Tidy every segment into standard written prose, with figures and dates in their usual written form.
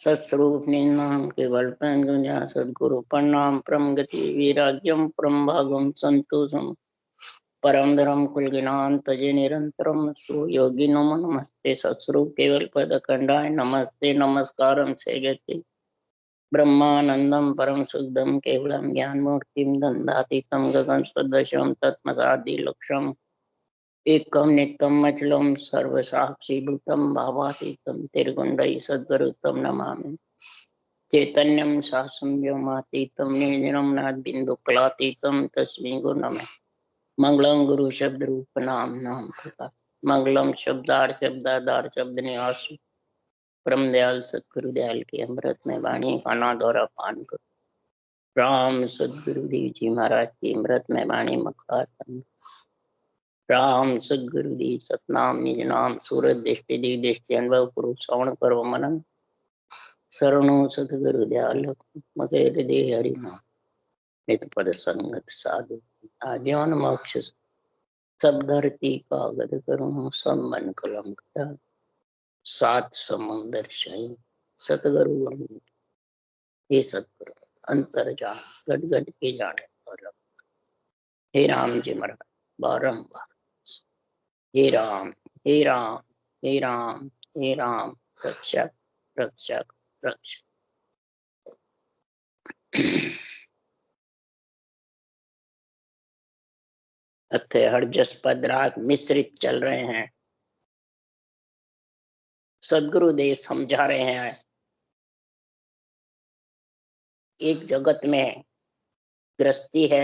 सत्स्वरूप निन्नाम केवल पैन गुंजा सद्गुरु प्रणाम परम गति वैराग्यम परम भागम संतोषम परम धर्म कुलगिनान तजे निरंतरम सु योगी नमो नमस्ते सत्स्वरूप केवल पद खंडाय नमस्ते नमस्कारम से गति ब्रह्मानंदम परम शुद्धम केवलम ज्ञान मूर्तिम दंडातीतम गगन सदृशम तत्मदादि लक्ष्यम एकम नित्यम अचलम सर्वसाक्षी भूतम भावातीतम तिरगुंडई सद्गुरुतम नमामि चैतन्यम शासम व्योमातीतम निर्जनम नाद बिंदु कलातीतम तस्मै गुरु नमः मंगलम गुरु शब्द रूप नाम नाम प्रकाश मंगलम शब्दार शब्द निवास परम दयाल सतगुरु दयाल की अमृत में वाणी खाना द्वारा पान करो राम सदगुरु देव जी महाराज की अमृत में वाणी मखार राम सदगुरु दी सतनाम निज नाम सूरत दृष्टि दिग दृष्टि अनुभव पुरुष श्रवण करो मनन शरणो सतगुरु दयाल मगे हृदय हरि नाम नित पद संगत साधु आजीवन मोक्ष सब धरती कागद करूं सब मन कलम कटा सात समुंदर शाही सतगुरु हे सतगुरु अंतर जान गट गट के जाने वाला हे राम जी महाराज बारंबार हे राम हे राम हे राम हे राम रक्षक रक्षक रक्षक। अथे हरजस पद राग मिश्रित चल रहे हैं। सदगुरुदेव समझा रहे हैं एक जगत में गृहस्थी है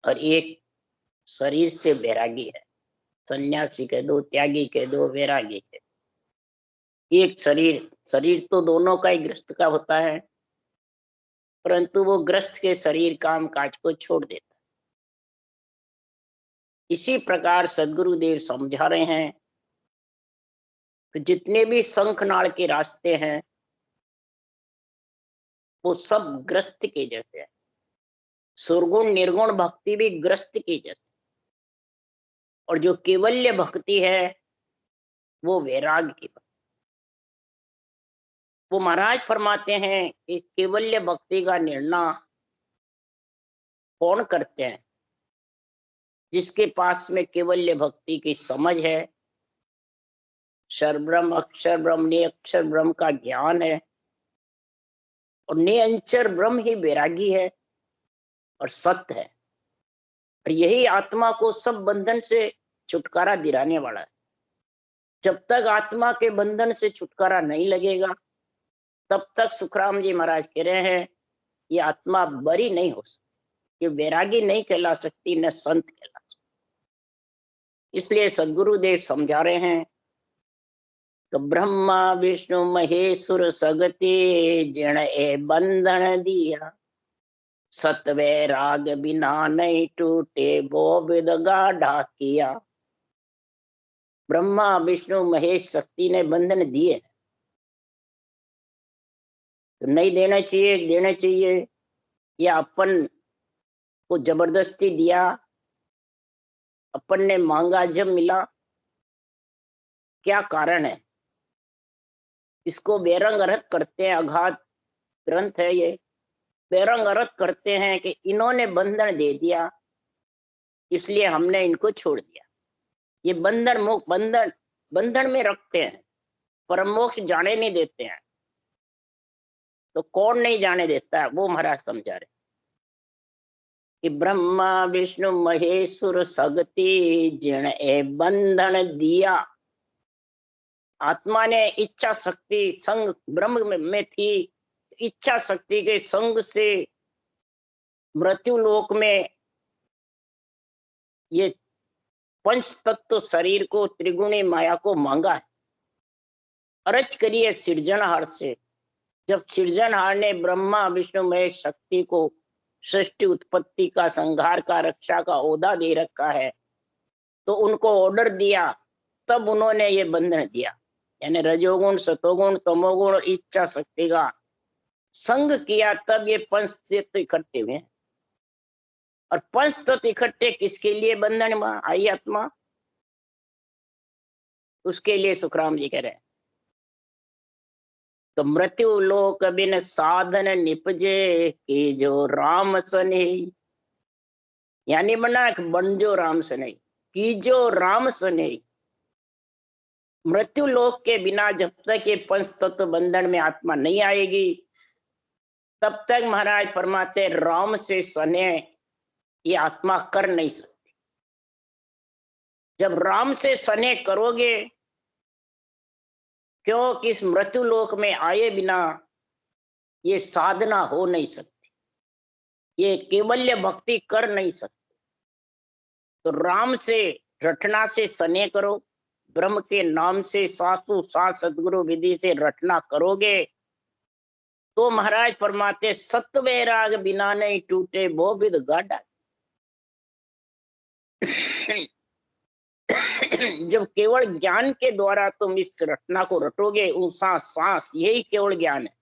और एक शरीर से वैरागी है। सन्यासी कह दो, त्यागी कह दो, वैरागी कह दो। एक शरीर तो दोनों का ही गृहस्थ का होता है, परंतु वो गृहस्थ के शरीर काम काज को छोड़ देता है। इसी प्रकार सदगुरुदेव समझा रहे हैं तो जितने भी शंखनाल के रास्ते हैं वो सब ग्रस्त के जैसे है। सुरगुण निर्गुण भक्ति भी ग्रस्त के जैसे, और जो केवल्य भक्ति है वो वैराग की भक्ति। वो महाराज फरमाते हैं कि केवल्य भक्ति का निर्णय कौन करते हैं? जिसके पास में केवल्य भक्ति की समझ है, सर्वब्रह्म अक्षर ब्रह्म निरक्षर ब्रह्म का ज्ञान है, और निरंतर ब्रह्म ही वैरागी है और सत्य है। और यही आत्मा को सब बंधन से छुटकारा दिलाने वाला है। जब तक आत्मा के बंधन से छुटकारा नहीं लगेगा तब तक सुखराम जी महाराज कह रहे हैं ये आत्मा बरी नहीं हो सकती, ये वैरागी नहीं कहला सकती, न संत कहला सकती। इसलिए सदगुरुदेव समझा रहे हैं तो ब्रह्मा विष्णु महेश्वर सगते जिण ए बंधन दिया, सतवे राग बिना नहीं टूटे वो विद गाढ़ा किया। ब्रह्मा विष्णु महेश शक्ति ने बंधन दिए तो नहीं देना चाहिए, देना चाहिए, या अपन को जबरदस्ती दिया, अपन ने मांगा जब मिला, क्या कारण है? इसको बेरंग अर्थ करते हैं, अघात ग्रंथ है ये, बेरंग अर्थ करते हैं कि इन्होंने बंधन दे दिया इसलिए हमने इनको छोड़ दिया। ये बंधन में रखते हैं, परम मोक्ष जाने नहीं देते हैं। तो कौन नहीं जाने देता है? वो महाराज समझा रहे कि ब्रह्मा विष्णु महेश्वर सगति जिण ए बंधन दिया। आत्मा ने इच्छा शक्ति संग ब्रह्म में थी, इच्छा शक्ति के संग से मृत्यु लोक में ये पंच तत्व शरीर को, त्रिगुणी माया को मांगा है। अर्ज करिए सृजनहार से। जब सृजनहार ने ब्रह्मा विष्णु महेश शक्ति को सृष्टि उत्पत्ति का, संहार का, रक्षा का ओहदा दे रखा है, तो उनको ऑर्डर दिया, तब उन्होंने ये बंधन दिया। यानी रजोगुण सतोगुण तमोगुण और इच्छा शक्ति का संग किया, तब ये पंच तत्व इकट्ठे हुए। और पंच तत्व इकट्ठे किसके लिए बंधन में आई आत्मा? उसके लिए सुखराम जी कह रहे हैं तो मृत्यु लोक बिन साधन निपजे कि जो राम सने, यानी बना बन जो राम सने, की जो राम सने। मृत्यु लोक के बिना जब तक ये पंच तत्व बंधन में आत्मा नहीं आएगी, तब तक महाराज फरमाते राम से सने ये आत्मा कर नहीं सकती। जब राम से सने करोगे, क्योंकि इस मृत्यु लोक में आए बिना ये साधना हो नहीं सकती, ये केवल्य भक्ति कर नहीं सकती। तो राम से रटना से सने करो, ब्रह्म के नाम से सासु सास सदगुरु विधि से रटना करोगे, तो महाराज फरमाते सत्य वैराग बिना नहीं टूटे वो विद गाढ़ा। जब केवल ज्ञान के द्वारा तुम इस रटना को रटोगे, ऊंसा सांस यही केवल ज्ञान है,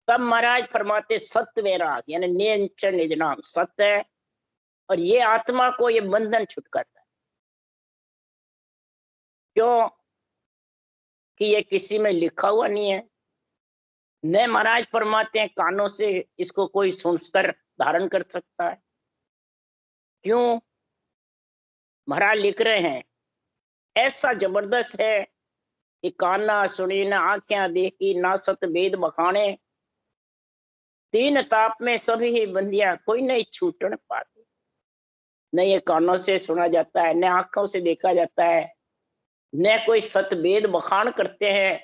तब महाराज फरमाते सत्य वैराग यानी नियंचन निज नाम सत्य है, और ये आत्मा को ये बंधन छुटकाता है। क्यों कि ये किसी में लिखा हुआ नहीं है, न महाराज फरमाते हैं कानों से इसको कोई सुनकर धारण कर सकता है। क्यों महाराज लिख रहे हैं, ऐसा जबरदस्त है कि काना सुनी न आंखें देखी ना सत वेद बखाने, तीन ताप में सभी ही बंदिया कोई नहीं छूटन पाती। न ये कानों से सुना जाता है, न आंखों से देखा जाता है, न कोई सतवेद बखान करते हैं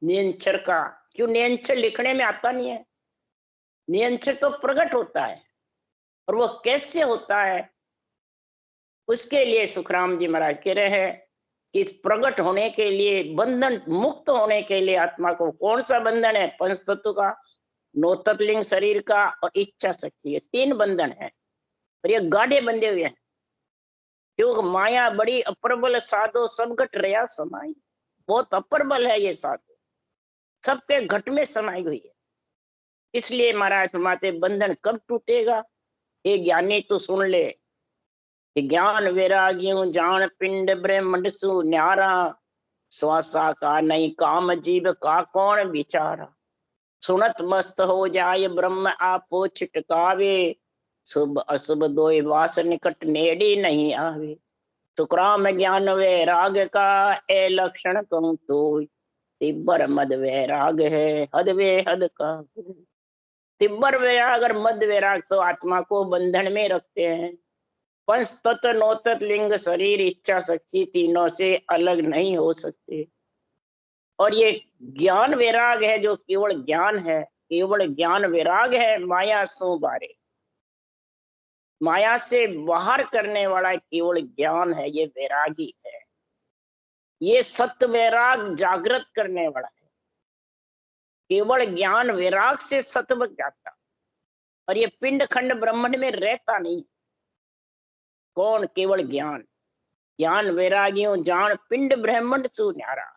नियंचर का। क्यों नियंचर लिखने में आता नहीं है, नियंचर तो प्रकट होता है, और वो कैसे होता है उसके लिए सुखराम जी महाराज कह रहे हैं कि प्रकट होने के लिए, बंधन मुक्त होने के लिए आत्मा को कौन सा बंधन है, पंच तत्व का, नौतत्लिंग शरीर का और इच्छा शक्ति, ये तीन बंधन है, और ये गाढ़े बंधे हुए हैं। क्योंकि माया बड़ी अप्रबल साधो सब घट रहा समाई, बहुत अप्रबल है ये साधो, सबके घट में समाई हुई है। इसलिए महाराज फरमाते बंधन कब टूटेगा, ये ज्ञानी तो सुन ले, ज्ञान वैराग्यों जान पिंड ब्रह्मंड सु न्यारा, श्वासा का नहीं काम जीव का कौन विचारा, सुनत मस्त हो जाए ब्रह्म आपो छिटकावे, शुभ अशुभ दोय वास निकट नेड़ी नहीं आवे, सुखराम ज्ञान वैराग का ए लक्षण कहूं तो, तिब्बर मद वैराग है हद वे हद का। तिब्बर वैराग और मद वैराग तो आत्मा को बंधन में रखते हैं। पंच तत्व नौतत्व लिंग शरीर इच्छा शक्ति तीनों से अलग नहीं हो सकते, और ये ज्ञान वैराग है जो केवल ज्ञान है, केवल ज्ञान वैराग है माया सो बारे, माया से बाहर करने वाला केवल ज्ञान है, ये वैरागी है। ये सत्य वैराग जागृत करने वाला है, केवल ज्ञान वैराग से सत्य बच जाता, और ये पिंड खंड ब्रह्मांड में रहता नहीं। कौन, केवल ज्ञान, ज्ञान वैरागियों जान पिंड ब्रह्मांड सु न्यारा,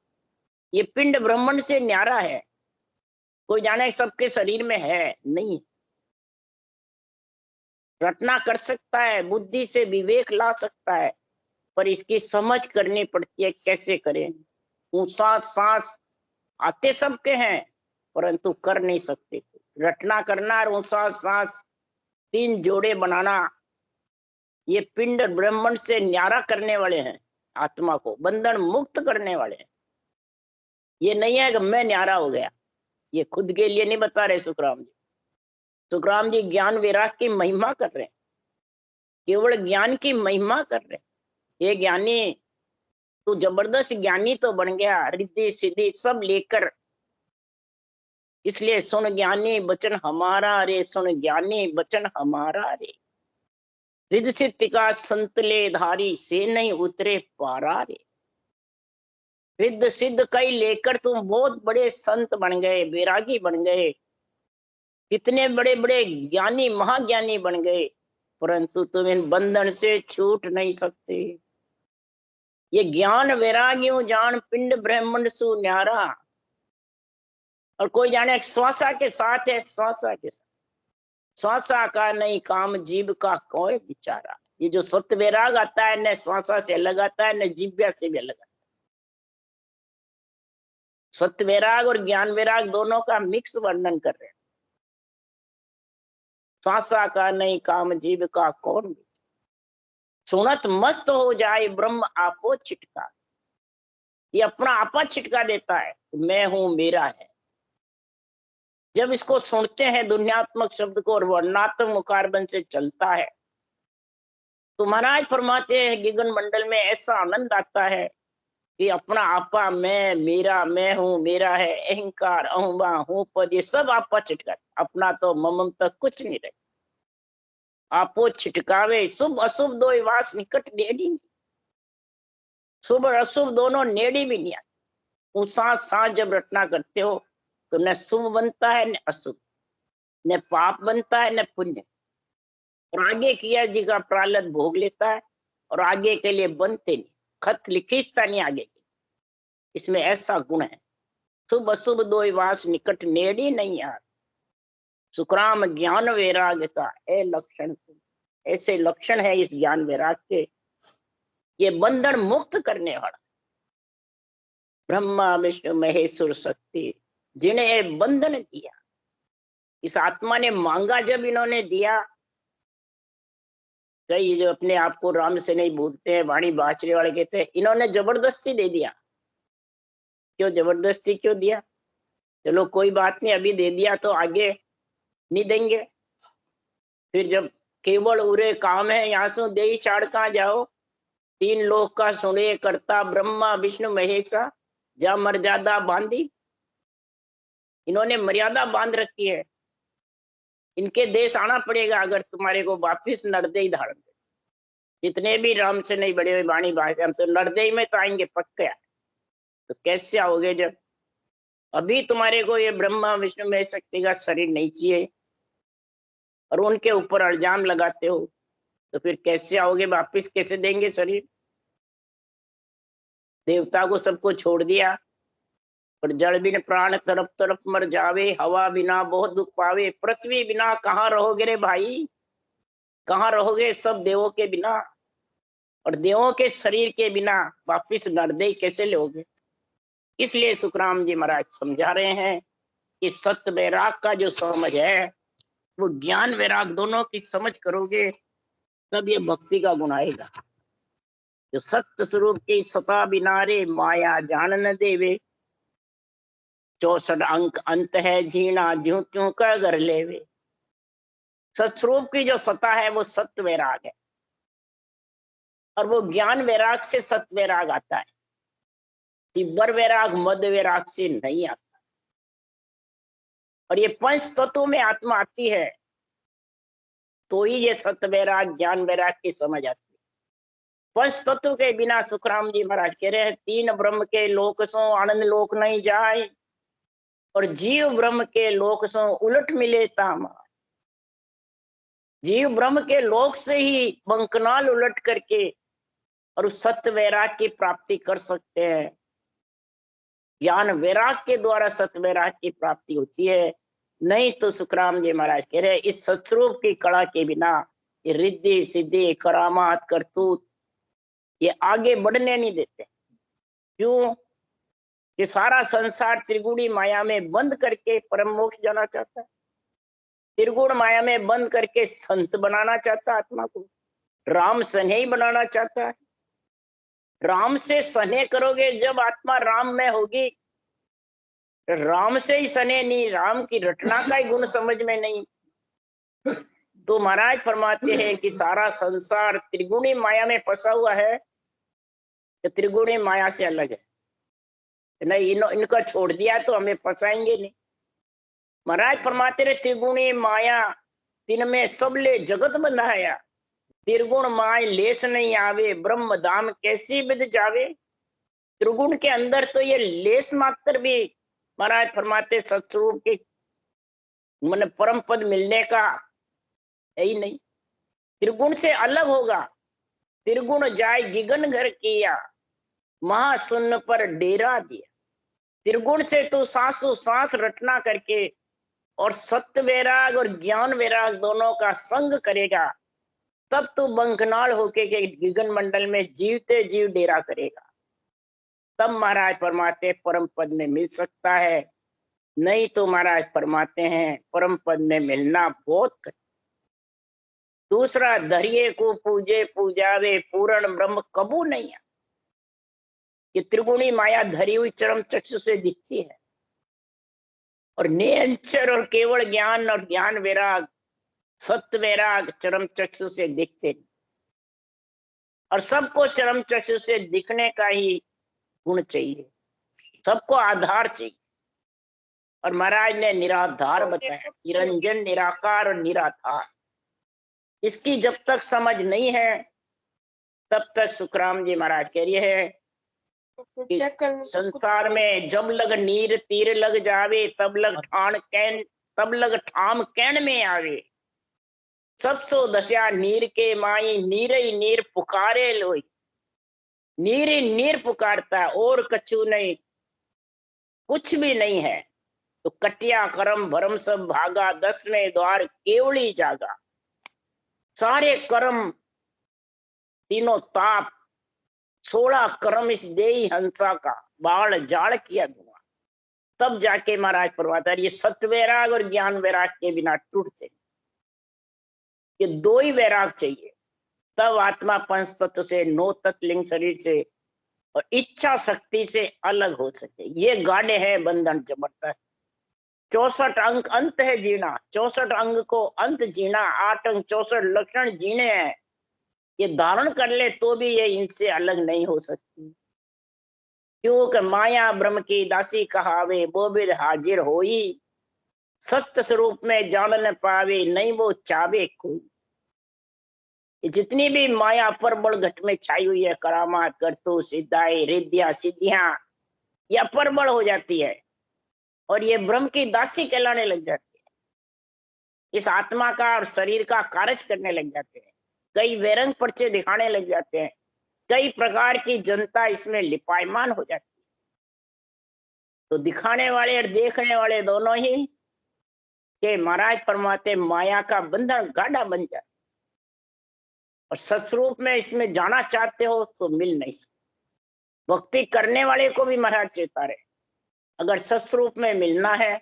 ये पिंड ब्रह्मांड से न्यारा है। कोई जाने सबके शरीर में है नहीं, रटना कर सकता है, बुद्धि से विवेक ला सकता है, पर इसकी समझ करनी पड़ती है, कैसे करें। ऊंचा सांस आते सबके हैं, परंतु कर नहीं सकते। रटना करना और ऊंचा सांस तीन जोड़े बनाना, ये पिंड ब्रह्मांड से न्यारा करने वाले हैं, आत्मा को बंधन मुक्त करने वाले हैं। ये नहीं है कि मैं न्यारा हो गया, ये खुद के लिए नहीं बता रहे सुखराम जी। सुखराम जी ज्ञान वैराग की महिमा कर रहे हैं, केवल ज्ञान की महिमा कर रहे हैं। ये ज्ञानी तू जबरदस्त ज्ञानी तो बन गया, रिद्धि सिद्धि सब लेकर। इसलिए सुन ज्ञानी बचन हमारा रे, सुन ज्ञानी बचन हमारा रे, रिद्धि सिद्धि का संतले धारी से नहीं उतरे पारा रे। रिद्धि सिद्ध कई लेकर तुम बहुत बड़े संत बन गए, वैरागी बन गए, कितने बड़े बड़े ज्ञानी महाज्ञानी बन गए, परंतु तुम इन बंधन से छूट नहीं सकते। ये ज्ञान वैराग्यों जान पिंड ब्रह्मांड सु न्यारा, और कोई जाने श्वासा के साथ है, श्वासा के साथ, श्वासा का नहीं काम जीव का कोई विचारा। ये जो सत्य वैराग आता है न श्वासा से अलग आता है, न जिव्या से भी अलग आता है। सत्य वैराग और ज्ञान वैराग दोनों का मिक्स वर्णन कर रहे हैं। श्वासा का नहीं काम जीव का कौन, सुनत मस्त हो जाए ब्रह्म आपो छिटका। ये अपना आपा छिटका देता है, मैं हूं मेरा है। जब इसको सुनते हैं दुनियात्मक शब्द को और वर्णात्मक मुखारबन से चलता है तो महाराज फरमाते हैं गगन मंडल में ऐसा आनंद आता है कि अपना आपा, मैं मेरा, मैं हूं मेरा है, अहंकार अहुमा हूं पद, ये सब आपा छिटका, अपना तो ममम तक कुछ नहीं रहे। आपो छिटकावे शुभ अशुभ दो वास निकट नेड़ी, शुभ और अशुभ दोनों नेड़ी भी नहीं आते। साथ साथ जब रचना करते हो तो न शुभ बनता है न अशुभ, न पाप बनता है न पुण्य, और आगे किया जी का प्रारब्ध भोग लेता है और आगे के लिए बनते नहीं, खत लिखिस्ता नहीं आगे की। इसमें ऐसा गुण है, शुभ अशुभ दो वास निकट नेड़ी नहीं आते। सुखराम ज्ञान वैराग का ए लक्षण, ऐसे लक्षण है इस ज्ञान वैराग के। ये बंधन मुक्त करने वाला ब्रह्मा विष्णु महेश्वर शक्ति, जिन्हें बंधन दिया, इस आत्मा ने मांगा, जब इन्होंने दिया। कई जो अपने आप को राम से नहीं भूलते हैं, वाणी बाचरे वाले कहते हैं इन्होंने जबरदस्ती दे दिया। क्यों जबरदस्ती क्यों दिया? चलो कोई बात नहीं, अभी दे दिया तो आगे नहीं देंगे। फिर जब केवल उरे काम है यहाँ से दे ही चाड़ कहाँ जाओ। तीन लोक का सुने करता ब्रह्मा विष्णु महेशा, जा मर्यादा बांधी। इन्होंने मर्यादा बांध रखी है, इनके देश आना पड़ेगा अगर तुम्हारे को वापिस नरदेई धारण। जितने भी राम से नहीं बड़े हुए वाणी भाषा, हम तो नरदेई में तो आएंगे पक्के। तो कैसे आओगे जब अभी तुम्हारे को ये ब्रह्मा विष्णु महेश शक्ति का शरीर नहीं चाहिए और उनके ऊपर इल्जाम लगाते हो, तो फिर कैसे आओगे वापिस, कैसे देंगे शरीर? देवता को सबको छोड़ दिया और जड़ बिन प्राण तरफ तरफ मर जावे, हवा बिना बहुत दुख पावे, पृथ्वी बिना कहाँ रहोगे रे भाई, कहाँ रहोगे सब देवों के बिना, और देवों के शरीर के बिना वापिस नरदेई कैसे लोगे? इसलिए सुखराम जी महाराज समझा रहे हैं कि सत्य वैराग का जो समझ है वो ज्ञान वैराग दोनों की समझ करोगे तब ये भक्ति का गुण आएगा। जो सत्य स्वरूप की सता बिनारे माया जान न देवे, 64 अंक अंत है झीना ज्यों त्यों का घर लेवे। सत्स्वरूप की जो सता है वो सत्य वैराग है, और वो ज्ञान वैराग से सत्य वैराग आता है। तिब्बर वैराग मध्य वैराग से नहीं आता। और ये पंच तत्वों में आत्मा आती है तो ही ये सत्य वैराग ज्ञान वैराग की समझ आती है। पंच तत्व के बिना सुखराम जी महाराज कह रहे हैं तीन ब्रह्म के लोक सो आनंद लोक नहीं जाए, और जीव ब्रह्म के लोक सो उलट मिले तामा। जीव ब्रह्म के लोक से ही बंकनाल उलट करके और उस सत्य वैराग की प्राप्ति कर सकते हैं। ज्ञान वैराग के द्वारा सत्य वैराग की प्राप्ति होती है, नहीं तो सुखराम जी महाराज कह रहे हैं इस सत्स्वरूप की कला के बिना ये रिद्धि सिद्धि करामात करतूत ये आगे बढ़ने नहीं देते। क्यों? ये सारा संसार त्रिगुणी माया में बंद करके परम मोक्ष जाना चाहता है, त्रिगुण माया में बंद करके संत बनाना चाहता है आत्मा को, राम सने बनाना चाहता है। राम से सने करोगे जब आत्मा राम में होगी, राम से ही सने नहीं, राम की रचना का ही गुण समझ में नहीं, तो महाराज फरमाते हैं कि सारा संसार त्रिगुणी माया में फंसा हुआ है, तो त्रिगुणी माया से अलग है नहीं, इनका छोड़ दिया तो हमें फंसाएंगे नहीं। महाराज फरमाते रहे त्रिगुणी माया तीन में सबले जगत बंधाया, त्रिगुण माय लेस नहीं आवे, ब्रह्म धाम कैसी विद जावे। त्रिगुण के अंदर तो ये लेस मात्र भी महाराज फरमाते सत्स्वरूप के मन परम पद मिलने का है ही नहीं। त्रिगुण से अलग होगा, त्रिगुण जाय गिगन घर किया, महाशून्य पर डेरा दिया। त्रिगुण से तो सांसों सांस रटना करके और सत्य वैराग और ज्ञान वैराग दोनों का संग करेगा, तब तो बंकनाल होके के गिगन मंडल में जीवते जीव डेरा करेगा। तब महाराज फरमाते परम पद में मिल सकता है, नहीं तो महाराज फरमाते हैं परम पद में मिलना बहुत। दूसरा, धरिये को पूजे पूजावे पूर्ण ब्रह्म कबू नहीं है। ये त्रिगुणी माया धरी हुई चरम चक्षु से दिखती है, और निरंतर और केवल ज्ञान और ज्ञान वैराग सत्य वैराग चरम चक्षु से दिखते, और सबको चरम चक्षु से दिखने का ही गुण चाहिए, सबको आधार चाहिए। और महाराज ने निराधार बताया, निरंजन निराकार और निराधार। इसकी जब तक समझ नहीं है तब तक सुखराम जी महाराज कह रहे हैं संसार में जब लग नीर तीर लग जावे तब लग ठाम कैन में आवे। सब सो दशा नीर के माई नीर ही नीर पुकारे लोई। नीर ही नीर पुकारता और कछु नहीं, कुछ भी नहीं है तो कटिया कर्म भरम सब भागा 10वें द्वार केवली जागा। सारे कर्म तीनों ताप 16 कर्म इस देही हंसा का बाढ़ जाड़ किया धुआं। तब जाके महाराज परमाता ये सत्य वैराग और ज्ञान वैराग के बिना टूटते। ये दो ही वैराग चाहिए, तब आत्मा पंच तत्व से 9 तत्व लिंग शरीर से और इच्छा शक्ति से अलग हो सके। ये गाढ़े है बंधन जबरदस्त। 64 अंक अंत है जीना, 64 अंग को अंत जीना, 8 अंक 64 लक्षण जीने हैं। ये धारण कर ले तो भी ये इनसे अलग नहीं हो सकती, क्योंकि माया ब्रह्म की दासी कहावे वो भी हाजिर होई। सत्य स्वरूप में जान न पावे नहीं वो चावे कोई। ये जितनी भी माया पर बड़ घट में छाई हुई है, करामात करतू सिद्धाई रिद्धियां सिद्धियां, यह परबल हो जाती है और ये ब्रह्म की दासी कहलाने लग जाती है। इस आत्मा का और शरीर का कार्य करने लग जाते हैं, कई वेरंग पर्चे दिखाने लग जाते हैं, कई प्रकार की जनता इसमें लिपायमान हो जाती है। तो दिखाने वाले और देखने वाले दोनों ही के महाराज फरमाते माया का बंधन गाढ़ा बन जाता, और सत्स्वरूप में इसमें जाना चाहते हो तो मिल नहीं सकते। भक्ति करने वाले को भी महाराज चेता रहे, अगर सत्स्वरूप में मिलना है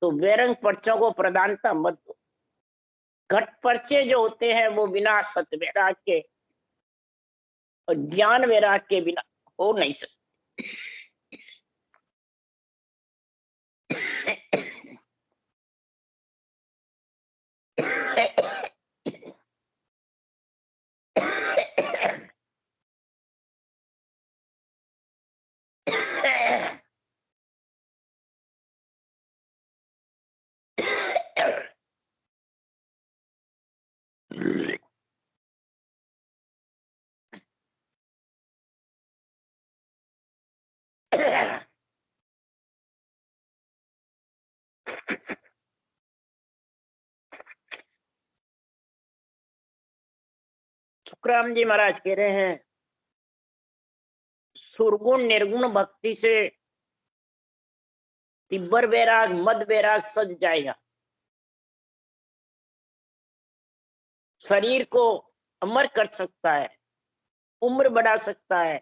तो वेरंग पर्चों को प्रधानता मत दो। घट पर्चे जो होते हैं वो बिना सत्य वैराग के और ज्ञान वैराग के बिना हो नहीं सकते। सुखराम जी महाराज कह रहे हैं सुरगुण निर्गुण भक्ति से तिब्बर वैराग मद वैराग सज जाएगा, शरीर को अमर कर सकता है, उम्र बढ़ा सकता है,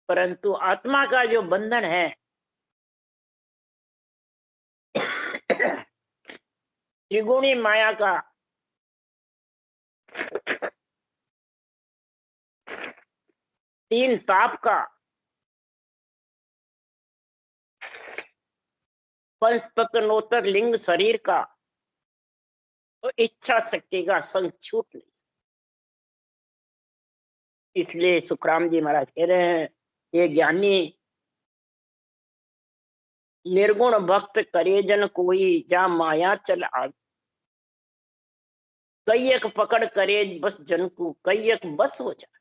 परंतु आत्मा का जो बंधन है त्रिगुणी माया का, तीन ताप का, पंच तत्वोत्तर लिंग शरीर का, तो इच्छा शक्ति का संग छूट नहीं सकता। इसलिए सुखराम जी महाराज कह रहे हैं ये ज्ञानी निर्गुण भक्त करे जन कोई जा माया चल आ। कई एक पकड़ करे बस जन को, कई एक बस हो जाए।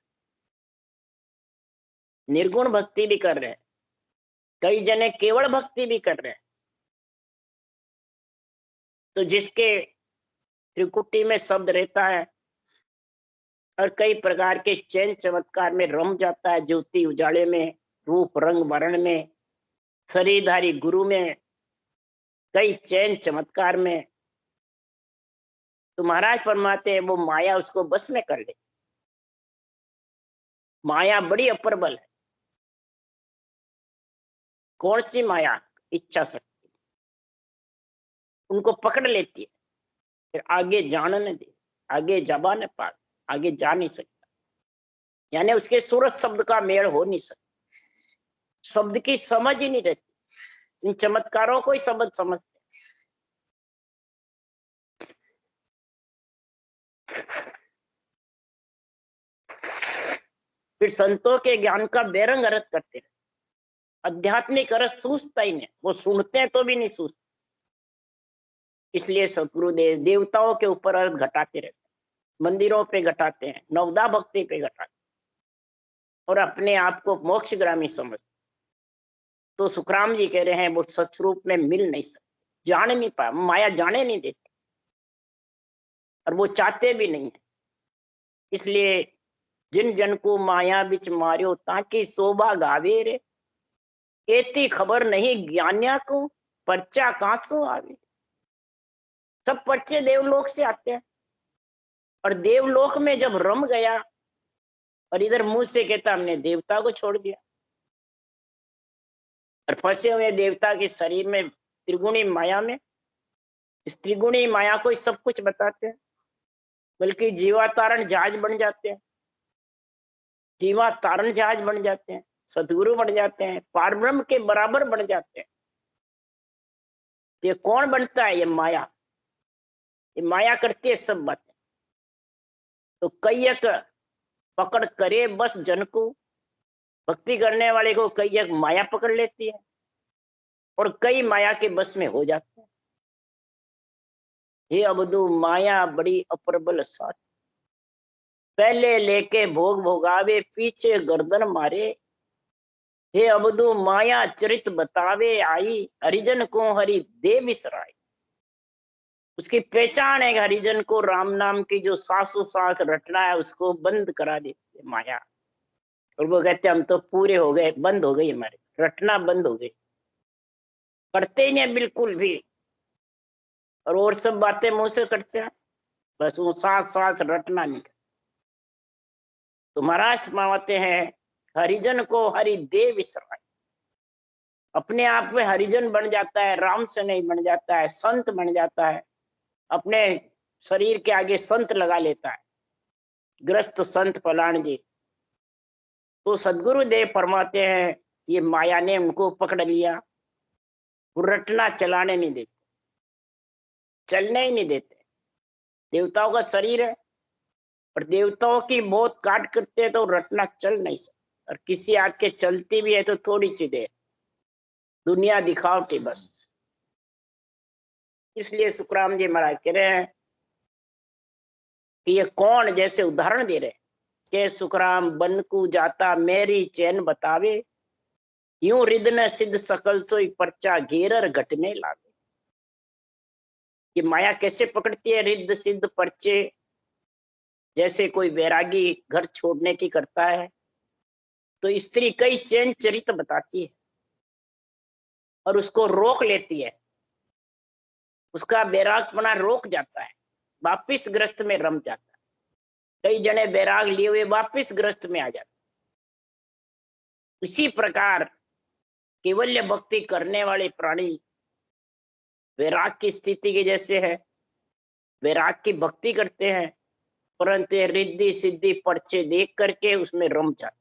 निर्गुण भक्ति भी कर रहे हैं, कई जने केवल भक्ति भी कर रहे हैं। तो जिसके त्रिकुटी में शब्द रहता है और कई प्रकार के चैन चमत्कार में रम जाता है, ज्योति उजाले में, रूप रंग वर्ण में, शरीरधारी गुरु में, कई चैन चमत्कार में, तो महाराज फरमाते हैं वो माया उसको बस में कर ले। माया बड़ी अप्रबल है। कौन सी माया? इच्छा शक्ति उनको पकड़ लेती है, फिर आगे जाने दे, आगे जबा न पार, आगे जा नहीं सकता। यानी उसके सूरत शब्द का मेल हो नहीं सकता, शब्द की समझ ही नहीं रहती। इन चमत्कारों को ही समझते। फिर संतों के ज्ञान का बेरंग अर्थ करते हैं। आध्यात्मिक अर्थ सूझता ही नहीं, वो सुनते हैं तो भी नहीं सूझते। इसलिए सतगुरुदेव देवताओं के ऊपर अर्थ घटाते रहते हैं, मंदिरों पे घटाते हैं, नवदा भक्ति पे घटाते हैं, और अपने आप को मोक्षगामी समझते। तो सुखराम जी कह रहे हैं वो सच रूप में मिल नहीं सकते, जान नहीं पा, माया जाने नहीं देती, और वो चाहते भी नहीं है। इसलिए जिन जन को माया बिच मारियो ताकि शोभा गावे रे, एती खबर नहीं ज्ञानिया को पर्चा कांसो आवे। सब पर्चे देवलोक से आते हैं, और देवलोक में जब रम गया और इधर मुंह से कहता हमने देवता को छोड़ दिया, और फंसे हुए देवता के शरीर में त्रिगुणी माया में, इस त्रिगुणी माया को सब कुछ बताते हैं, बल्कि जीवा तारण जहाज बन जाते हैं, जीवा तारण जहाज बन जाते हैं, सतगुरु बन जाते हैं, पारब्रह्म के बराबर बन जाते हैं। ये कौन बनता है? ये माया। ये माया करती है सब बातें। तो कैयक पकड़ करे बस जन को, भक्ति करने वाले को कैयक माया पकड़ लेती है, और कई माया के बस में हो जाते हैं। हे अबदू माया बड़ी अप्रबल साथ, पहले लेके भोग भोगावे पीछे गर्दन मारे। हे अबदू माया चरित बतावे आई, हरिजन को हरि दे विसराई। उसकी पहचान है हरिजन को राम नाम की जो सांसों-सांस रटना है उसको बंद करा देती है माया, और वो कहते हैं हम तो पूरे हो गए, बंद हो गई, हमारे रटना बंद हो गई, करते ही नहीं बिल्कुल भी, और सब बातें मुंह से करते हैं, बस वो सांस सांस रटना नहीं। तो महाराज मानते हैं हरिजन को हरि दे विसराई। अपने आप में हरिजन बन जाता है, राम से नहीं बन जाता है, संत बन जाता है, अपने शरीर के आगे संत लगा लेता है, ग्रस्त संत फलान जी। तो सदगुरु देव फरमाते हैं ये माया ने उनको पकड़ लिया, रटना चलाने नहीं देते, चलने ही नहीं देते। देवताओं का शरीर है, और देवताओं की बहुत काट करते हैं तो रटना चल नहीं सकता, और किसी आग के चलती भी है तो थोड़ी सी देर, दुनिया दिखावटी बस। इसलिए सुखराम जी महाराज कह रहे हैं कि ये कौन, जैसे उदाहरण दे रहे हैं कि सुखराम बन को जाता मेरी चैन बतावे, यूं रिदन सिद्ध सकल सोई पर्चा घेरर घटने लागे। ये माया कैसे पकड़ती है? रिद्ध सिद्ध पर्चे, जैसे कोई वैरागी घर छोड़ने की करता है तो स्त्री कई चैन चरित बताती है और उसको रोक लेती है, उसका बैरागपना रोक जाता है, वापिस ग्रस्त में रम जाता है। कई जने बैराग लिए हुए वापिस ग्रस्त में आ जाते। इसी प्रकार केवल्य भक्ति करने वाले प्राणी वैराग की स्थिति के जैसे है, वैराग की भक्ति करते हैं, परंतु रिद्धि सिद्धि पर्चे देख करके उसमें रम जाते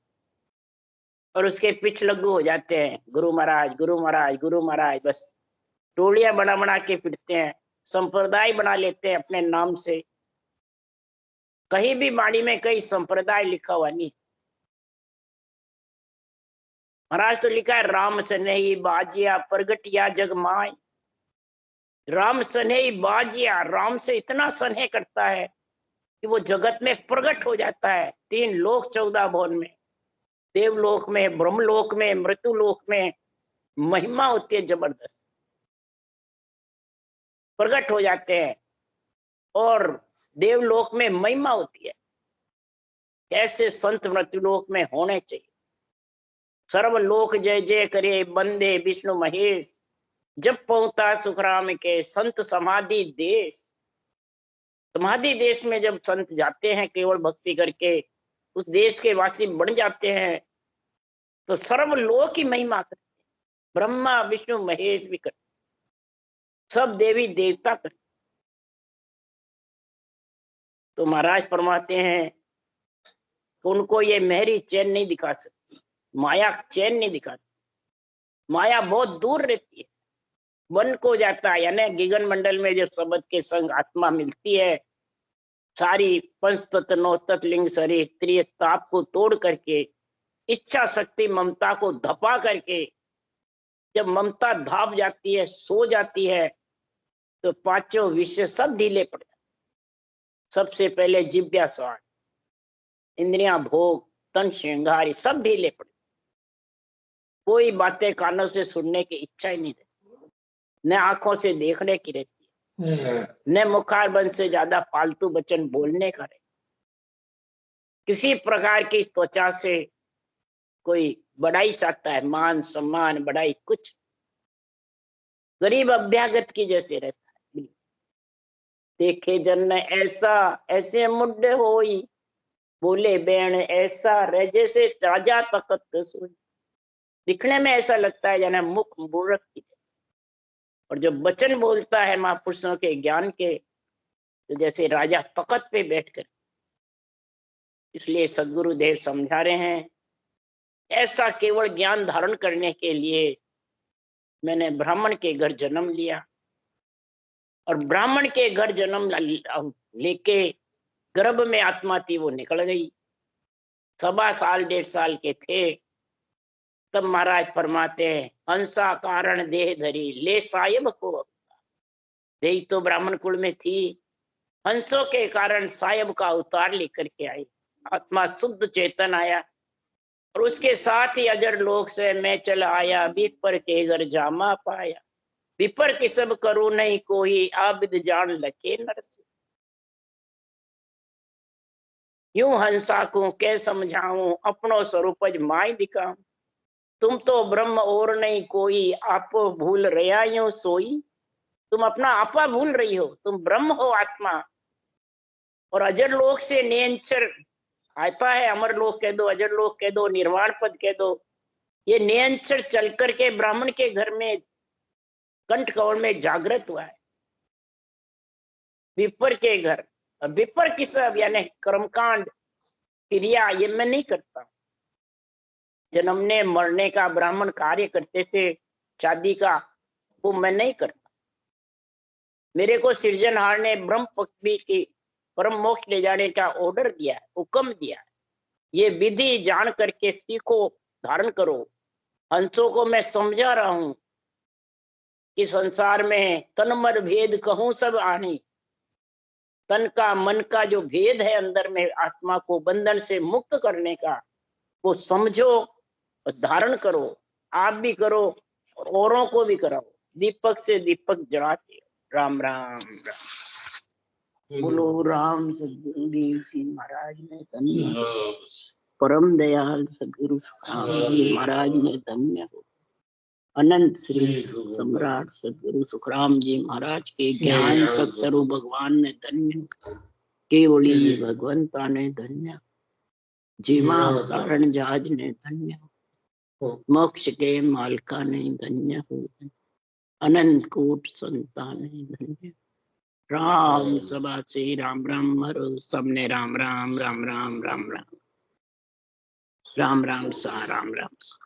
और उसके पिछ लग्गू हो जाते हैं, गुरु महाराज गुरु महाराज गुरु महाराज, बस टोलियां बना बना के फिरते हैं, संप्रदाय बना लेते हैं अपने नाम से। कहीं भी वाणी में कहीं संप्रदाय लिखा हुआ नहीं। महाराज तो लिखा है राम सनेही बाजिया प्रगटिया जग माय। राम सनेही बाजिया, राम से इतना स्नेह करता है कि वो जगत में प्रकट हो जाता है। 3 लोक 14 भुवन में, देवलोक में, ब्रह्मलोक में, मृत्युलोक में महिमा होती है जबरदस्त, प्रकट हो जाते हैं। और देवलोक में महिमा होती है। ऐसे संत मृत्युलोक में होने चाहिए। सर्वलोक जय जय करे बंदे विष्णु महेश, जब पहुंचा सुखराम के संत समाधि देश। समाधि देश में जब संत जाते हैं केवल भक्ति करके, उस देश के वासी बन जाते हैं तो सर्वलोक की महिमा करते हैं। ब्रह्मा विष्णु महेश भी करते, सब देवी देवता करते। तो महाराज फरमाते हैं तो उनको ये मेहरी चैन नहीं दिखा सकती, माया चैन नहीं दिखाती। माया बहुत दूर रहती है, वन को जाता है। यानी गगन मंडल में जब शब्द के संग आत्मा मिलती है, सारी पंच तत्व नौ तत्व लिंग शरीर त्रिय ताप को तोड़ करके, इच्छा शक्ति ममता को धपा करके, जब ममता धाप जाती है, सो जाती है, तो पांचों विषय सब ढीले पड़ जाते। सबसे पहले जिव्या स्वाद, इंद्रियां भोग, तन श्रृंगार सब ढीले पड़े। कोई बातें कानों से सुनने की इच्छा ही नहीं रहती, न आंखों से देखने की रहती है, न मुखारबंद से ज्यादा फालतू वचन बोलने का रहता। किसी प्रकार की त्वचा से कोई बड़ाई चाहता है, मान सम्मान बड़ाई कुछ, गरीब अभ्यागत की जैसे रहता है। देखे जन ऐसा ऐसे मुड्ढे होई, बोले बैण ऐसा रह जैसे राजा तकत सोई। दिखने में ऐसा लगता है जाने मुख मूर्ख की जैसे, और जब वचन बोलता है महापुरुषों के ज्ञान के, तो जैसे राजा तकत पे बैठकर। इसलिए सद्गुरुदेव समझा रहे हैं, ऐसा केवल ज्ञान धारण करने के लिए मैंने ब्राह्मण के घर जन्म लिया, और ब्राह्मण के घर जन्म लेके गर्भ में आत्मा थी वो निकल गई। 1.25 साल 1.5 साल के थे, तब महाराज फरमाते हैं, हंसा कारण देह धरी ले साहिब को। देही तो ब्राह्मण कुल में थी, हंसों के कारण साहिब का अवतार लेकर के आई। आत्मा शुद्ध चेतन आया, और उसके साथ ही अजर लोक से मैं चल आया, विपर के घर जामा पाया। विपर की सब करू नहीं कोई, आबिद जान लगे नरसी। यूं हंसा को के समझाऊं, अपनो स्वरूप माई दिखाऊं। तुम तो ब्रह्म और नहीं कोई, आप भूल रहा यूं सोई। तुम अपना आपा भूल रही हो, तुम ब्रह्म हो आत्मा। और अजर लोक से नियंचर आता है, अमर लोक कह दो, अजर लोक कह दो, निर्वाण पद कह दो। ये नियंचर चल करके ब्राह्मण के घर में कंठ कवल में जागृत हुआ है, विपर के घर। और विपर की सब यानी कर्मकांड क्रिया ये मैं नहीं करता। जन्मने मरने का ब्राह्मण कार्य करते थे, शादी का, वो मैं नहीं करता। मेरे को सृजनहार ने ब्रह्म पक्ति की परम मोक्ष ले जाने का ऑर्डर दिया है, हुक्म दिया है। ये विधि जान करके सीखो, धारण करो। हंसों को मैं समझा रहा हूं कि संसार में तन मन भेद कहूं सब आनी। तन का मन का जो भेद है अंदर में, आत्मा को बंधन से मुक्त करने का, वो समझो और धारण करो। आप भी करो और औरों को भी कराओ। दीपक से दीपक जलाते हो। राम राम राम। बोलो राम सदगुरुदेव जी महाराज ने धन्य, परम दयाल सदगुरु सुखराम जी महाराज ने धन्य हो। अनंत श्री सम्राट सदगुरु सुखराम जी महाराज के ज्ञान सत्स्वरूप भगवान ने धन्य, केवली जी भगवंता ने धन्य, जीवा अवतारण जहाज ने धन्य, मोक्ष के मालका ने धन्य हो, अनंत कोट संतान ने धन्य। राम सभा से राम राम हरो, सबने राम राम राम राम राम राम राम राम सा राम राम सा।